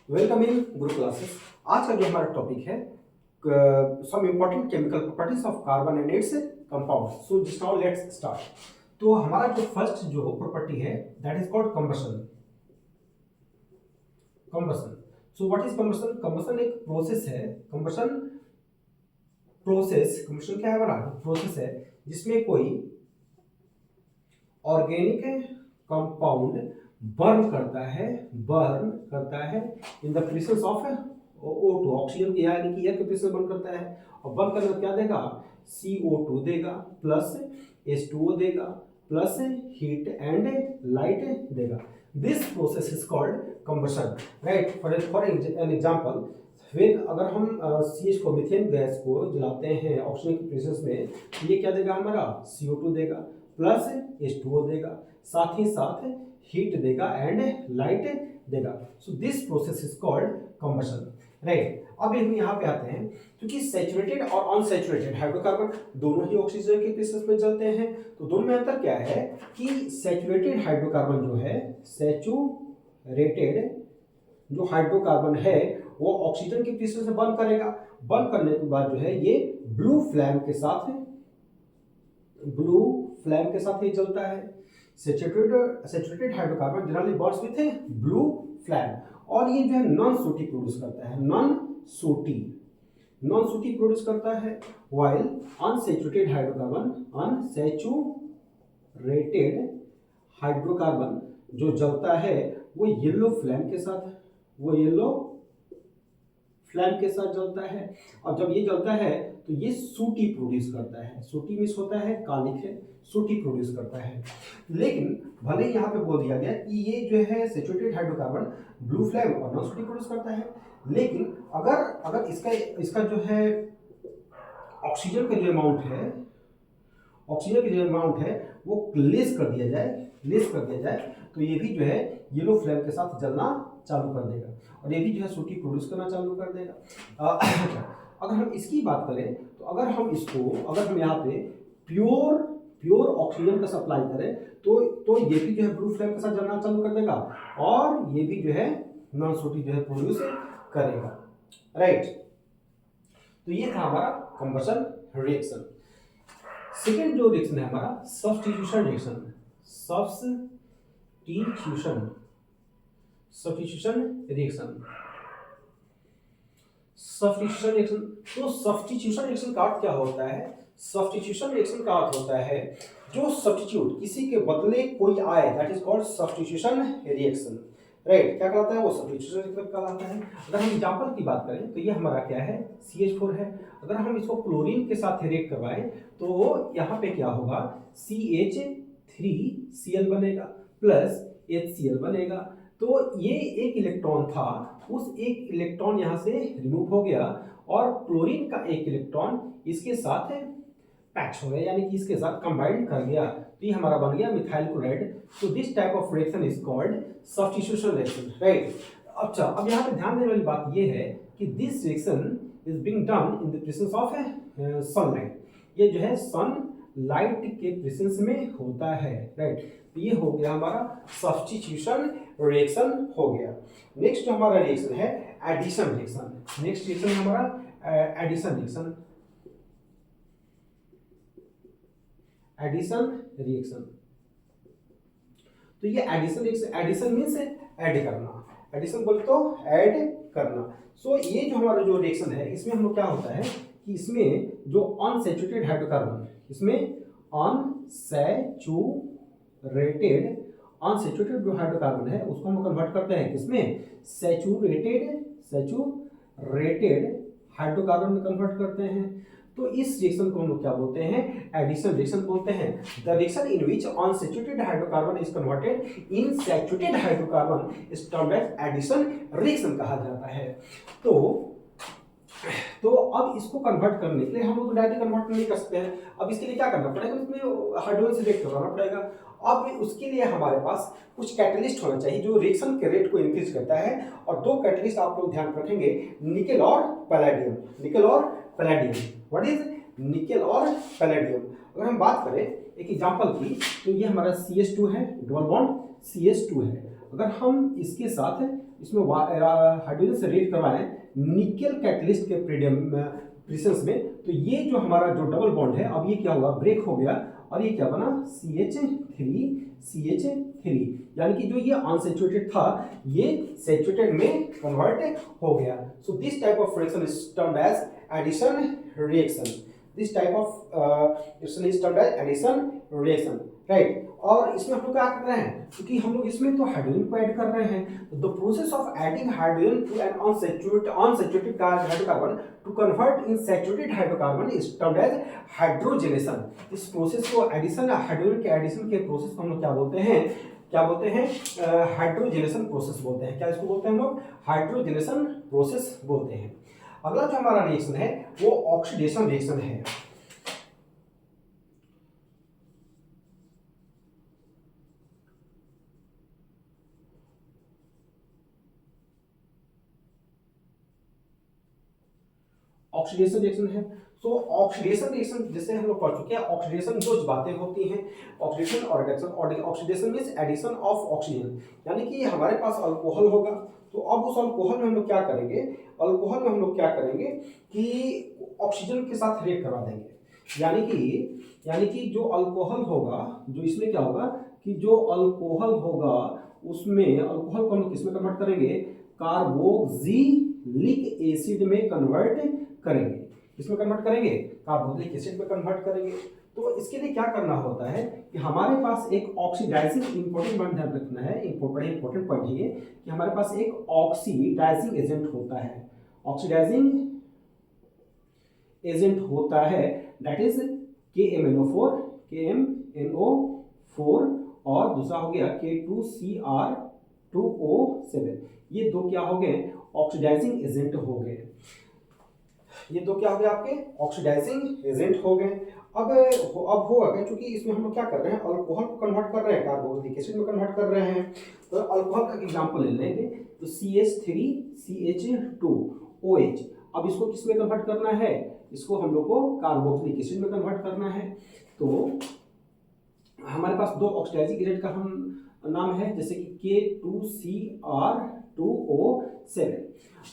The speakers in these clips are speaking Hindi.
Welcome in Guru classes. आज का जो हमारा टॉपिक है some important chemical properties of carbon and its compound. So just now let's start. तो हमारा जो फर्स्ट जो प्रॉपर्टी है that is called combustion. Combustion, so what is combustion? Combustion एक प्रोसेस है। कंबशन क्या है? हमारा प्रोसेस है जिसमें कोई ऑर्गेनिक कंपाउंड बर्न करता है in the presence of O2, oxygen की यानी कि एयर के प्रेजेंस बर्न करता है। और बर्न करने क्या देगा? CO2 देगा प्लस H2O देगा प्लस हीट एंड लाइट देगा। This process is called combustion, right. For an example, फिर अगर हम CH4 मीथेन गैस को जलाते हैं ऑक्सीजन के प्रेजेंस में, तो ये क्या देगा? हमारा CO2 देगा प्लस H2O देगा, साथ ही साथ हीट देगा एंड लाइट देगा। So this process is called combustion, right. अब हम यहाँ पे आते हैं, क्योंकि सैचुरेटेड और अनसैचुरेटेड हाइड्रोकार्बन दोनों ही ऑक्सीजन के प्रेजेंस में जलते हैं, तो दोनों में अंतर क्या है कि सैचुरेटेड हाइड्रोकार्बन जो है, सैचुरेटेड जो हाइड्रोकार्बन है वो ऑक्सीजन के प्रेजेंस में बर्न करेगा। बर्न करने के बाद जो है ये ब्लू फ्लेम के साथ ये जलता है। Saturated hydrocarbon generally Burns with A blue flame, और ये जो है नॉन सूटी प्रोड्यूस करता है, नॉन सूटी प्रोड्यूस करता है। व्हाइल अनसैचुरेटेड हाइड्रोकार्बन जो जलता है वो येलो फ्लेम के साथ जलता है। और जब ये जलता है तो ये सूटी प्रोड्यूस करता है। सूटी मीन्स होता है कालिक है, सूटी प्रोड्यूस करता है। लेकिन भले यहाँ पे बोल दिया गया कि ये जो है सैचुरेटेड हाइड्रोकार्बन ब्लू फ्लेम और नॉन सूटी प्रोड्यूस करता है, लेकिन अगर इसका जो है ऑक्सीजन का जो अमाउंट है वो लेस कर दिया जाए, तो ये भी जो है येलो फ्लेम के साथ जलना चालू कर देगा, और ये भी जो है सूटी प्रोड्यूस करना चालू कर देगा। अगर हम इसकी बात करें तो अगर हम यहाँ पे प्योर ऑक्सीजन का सप्लाई करें तो ये भी जो है ब्लू फ्लेम के साथ जलना चालू कर देगा, और ये भी जो है नॉन सूटी जो है प्रोड्यूस करेगा, राइट। तो ये था हमारा कंबशन रिएक्शन। सेकेंड जो रिएक्शन है हमारा सब्स्टिट्यूशन रिएक्शन। तो सब्स्टिट्यूशन रिएक्शन का अर्थ क्या होता है? सब्स्टिट्यूशन रिएक्शन का अर्थ होता है जो सब्स्टिट्यूट, किसी के बदले कोई आए, that is called substitution reaction, right. क्या कहलाता है? वो सब्स्टिट्यूशन रिएक्शन कहलाता है। अगर हम एग्जांपल की बात करें तो ये हमारा क्या है? CH4 है। अगर हम इसको क्लोरीन के साथ रिएक्ट करवाएं तो यहाँ पे क्या होगा? CH3Cl बनेगा प्लस HCl बनेगा। तो ये एक इलेक्ट्रॉन था, उस एक इलेक्ट्रॉन यहाँ से रिमूव हो गया, और क्लोरीन का एक इलेक्ट्रॉन इसके साथ पैच हो गया, यानी कि इसके साथ कंबाइंड कर गया, तो ये हमारा बन गया methyl chloride. So this type of reaction is called substitution reaction, right. अच्छा, अब यहाँ पे ध्यान देने वाली बात ये है कि this reaction is being done in the presence of sunlight. ये जो है सनलाइट के प्रेजेंस में होता है, राइट। तो ये हो गया हमारा सब्स्टिट्यूशन रिएक्शन हो गया। नेक्स्ट जो हमारा रिएक्शन है एडिशन रिएक्शन। नेक्स्ट रिएक्शन है हमारा एडिशन रिएक्शन। तो ये एडिशन मीन्स ऐड करना। एडिशन बोले तो ऐड करना। सो ये जो हमारा जो रिएक्शन है इसमें हम लोग क्या होता है कि इसमें जो अनसैचुरेटेड हाइड्रोकार्बन, इसमें अनसैचुरेटेड जो हाइड्रोकार्बन है उसको हम कन्वर्ट करते हैं किसमें? सैचुरेटेड हाइड्रोकार्बन में कन्वर्ट करते हैं। तो इस रिएक्शन को हम लोग क्या बोलते हैं? एडिशन रिएक्शन बोलते हैं। The reaction in which unsaturated hydrocarbon is converted in saturated hydrocarbon is termed as addition reaction कहा जाता है। तो अब इसको कन्वर्ट करने के लिए हम लोग डायरेक्ट कन्वर्ट नहीं कर सकते हैं। अब इसके लिए क्या करना पड़ेगा? इसमें हाइड्रोजन से रिएक्ट करवाना पड़ेगा। अब उसके लिए हमारे पास कुछ कैटलिस्ट होना चाहिए जो रिएक्शन के रेट को इंक्रीज करता है, और दो कैटलिस्ट आप लोग ध्यान रखेंगे, निकेल और पैलेडियम। व्हाट इज निकेल और पैलेडियम? अगर हम बात करें एक एग्जांपल की, तो ये हमारा CH2 है, डबल बॉन्ड CH2 है। अगर हम इसके साथ इसमें हाइड्रोजन से रिएक्ट करवाएं निकेल कैटलिस्ट के प्रेजेंस में, तो ये जो हमारा जो डबल बॉन्ड है अब ये क्या हुआ, ब्रेक हो गया और ये क्या बना, CH3 यानी कि जो ये अनसैचुरेटेड था ये सैचुरेटेड में कन्वर्ट हो गया। So this type of reaction is termed as addition reaction. This type of reaction is termed as addition reaction, right. और इसमें हम लोग क्या कर रहे हैं, क्योंकि हम लोग इसमें तो हाइड्रोजन को ऐड कर रहे हैं, तो the process of adding hydrogen to an unsaturated hydrocarbon to convert in saturated hydrocarbon is termed as hydrogenation. इस प्रोसेस को एडिशन, हाइड्रोजन के एडिशन के प्रोसेस को हम लोग क्या बोलते हैं, हाइड्रोजनेशन प्रोसेस बोलते हैं। क्या इसको बोलते हैं हम लोग, हाइड्रोजनेशन प्रोसेस बोलते हैं। अगला जो हमारा रिएक्शन है वो ऑक्सीडेशन रिएक्शन है। ऑक्सीडेशन रिएक्शन है। सो ऑक्सीडेशन रिएक्शन जैसे हम लोग पढ़ चुके हैं, ऑक्सीडेशन जो बातें होती हैं, ऑक्सीडेशन और reduction. Oxidation means addition of oxygen, यानी कि हमारे पास अल्कोहल होगा, तो अब उस अल्कोहल में हम लोग क्या करेंगे, अल्कोहल में हम लोग क्या करेंगे कि ऑक्सीजन के साथ रिएक्ट करवा देंगे। यानी कि जो अल्कोहल होगा, जो इसमें क्या होगा कि जो अल्कोहल होगा उसमें अल्कोहल को हम लोग किसमें कन्वर्ट करेंगे, कार्बोक्सिलिक एसिड में कन्वर्ट करेंगे। इसमें कन्वर्ट करेंगे, कार्बोक्सिलिक एसिड में कन्वर्ट करेंगे। तो इसके लिए क्या करना होता है कि हमारे पास एक ऑक्सीडाइजिंग, इंपॉर्टेंट पॉइंट ध्यान रखना है, बड़े इंपॉर्टेंट पॉइंट है कि हमारे पास एक ऑक्सीडाइजिंग एजेंट होता है, ऑक्सीडाइजिंग एजेंट होता है, दैट इज KMNO4 और दूसरा हो गया K2Cr2O7। ये दो क्या हो गए, ऑक्सीडाइजिंग एजेंट हो गए। ये दो क्या हो गए आपके, ऑक्सीडाइजिंग एजेंट हो गए। अब होगा क्या, क्योंकि इसमें हम लोग क्या कर रहे हैं, अल्कोहल को कन्वर्ट कर रहे हैं, कार्बोक्सिलिक एसिड में कन्वर्ट कर रहे हैं। तो अल्कोहल का एग्जांपल ले लेंगे, तो CH3CH2OH। अब इसको किस में कन्वर्ट करना है, इसको हम लोग को कार्बोक्सिलिक एसिड में कन्वर्ट करना है। तो हमारे पास दो ऑक्सीडाइजिंग एजेंट का हम नाम है, जैसे कि K2Cr2O7।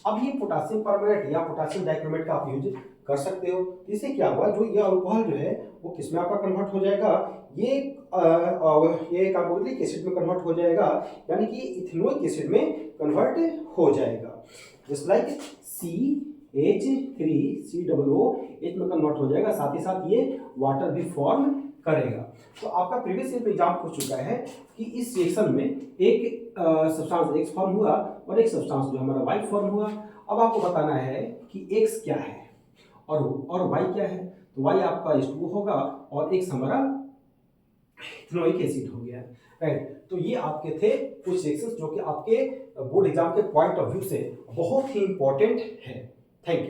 अब ये पोटेशियम परमैंगनेट या पोटेशियम डाइक्रोमेट का आप यूज कर सकते हो। इससे क्या हुआ, जो ये अल्कोहल जो है वो किस में आपका कन्वर्ट हो जाएगा, ये कार्बोक्सिलिक एसिड में कन्वर्ट हो जाएगा, यानी कि इथेनोइक एसिड में कन्वर्ट हो जाएगा। जस्ट लाइक CH3COOH में कन्वर्ट हो जाएगा, साथ ही साथ ये वाटर भी फॉर्म करेगा। तो आपका प्रीवियस ईयर में एग्जाम हो चुका है कि इस रिएक्शन में एक सब्सटेंस X फॉर्म हुआ और एक सब्सटेंस जो हमारा Y फॉर्म हुआ। अब आपको बताना है कि X क्या है और Y क्या है। तो Y आपका H2O होगा और X हमारा इथेनोइक एसिड हो गया, राइट। तो ये आपके थे कुछ रिएक्शंस जो कि आपके बोर्ड एग्जाम के पॉइंट ऑफ व्यू से बहुत ही इंपॉर्टेंट है। Thank you.